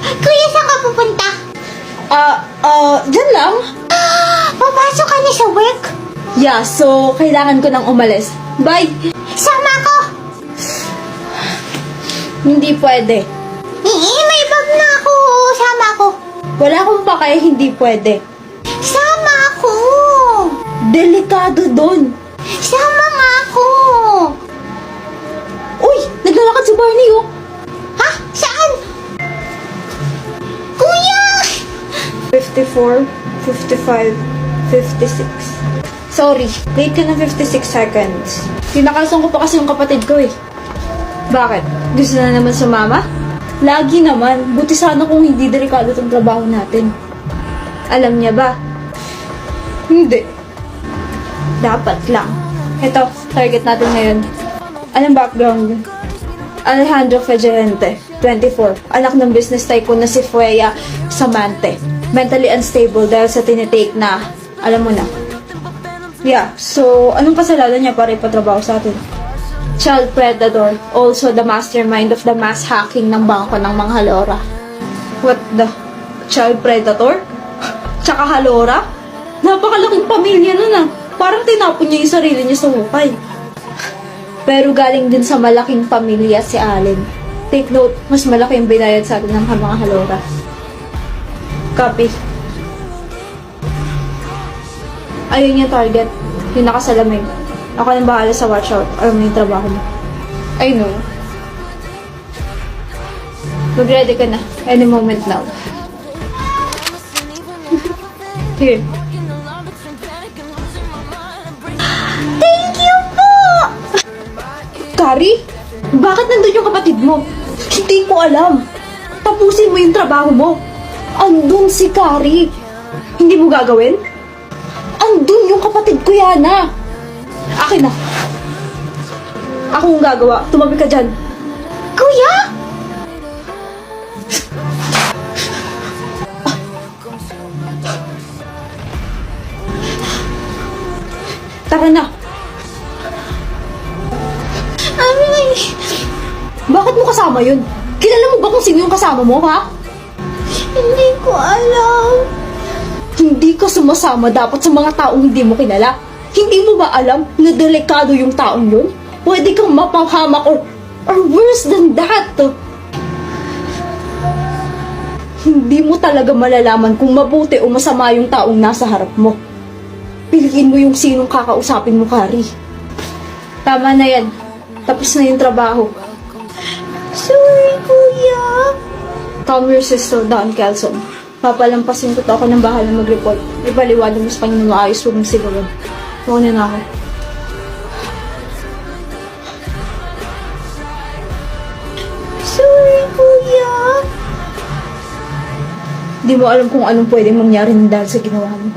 Kuya, saan ka pupunta? Dyan lang. Papasok ka na sa work? Yeah, so kailangan ko nang umalis. Bye! Sama ko! Hindi pwede. May bag na ako. Sama ko. Wala akong pakay, hindi pwede. Sama ako. Delikado doon. Sama nga ako. Uy! Naglalakad si Barney, oh! Ha? Saan? Kuya! 54, 55, 56. Sorry, late ka ng 56 seconds. Tinakasan ko pa kasi yung kapatid ko eh. Bakit? Gusto na naman sumama? Lagi naman. Buti sana kung hindi delikado itong trabaho natin. Alam niya ba? Hindi. Dapat lang. Ito, target natin ngayon. Anong background? Alejandro Fejerente, 24. Anak ng business tycoon na si Fueya Samante. Mentally unstable dahil sa tinitake na, alam mo na. Yeah, so anong kasalanan niya para ipatrabaho sa atin? Child predator, also the mastermind of the mass hacking ng bangko ng mga halora. What the? Child predator? Tsaka halora? Napakalaking pamilya nun ah. Parang tinapon niya yung sarili niya sa hukay. Pero galing din sa malaking pamilya si Allen. Take note, mas malaki yung binayad sa atin ng mga halora. Copy. Ayun yung target. Yung nakasalamin. Ako nang bahala sa watchout. Alam mo yung trabaho mo. I know. Mag-ready ka na. Any moment now. Here. Thank you po! Kari? Bakit nandun yung kapatid mo? Hindi ko alam. Tapusin mo yung trabaho mo. Andun si Kari. Hindi mo gagawin? Andun yung kapatid ko, Yana. Akin na. Ako ang gagawa. Tumabi ka dyan. Kuya! Tara na. Aray! Bakit mo kasama yun? Kilala mo ba kung sino yung kasama mo, ha? Hindi ko alam. Hindi ka sumasama dapat sa mga taong hindi mo kilala. Hindi mo ba alam na delikado yung taong yun? Pwede kang mapahamak or worse than that. Hindi mo talaga malalaman kung mabuti o masama yung taong nasa harap mo. Piliin mo yung sinong kakausapin mo, Kari. Tama na yan. Tapos na yung trabaho. Sorry, kuya. Calm your sister down, Kelson. Papalampasin ko to ako ng bahala mag-report. Ipaliwanag mo sa kanya ng maayos, huwag mong sigawan. Muna na ako. Sorry, kuya. Di mo alam kung anong pwedeng mangyari dahil sa ginawa mo.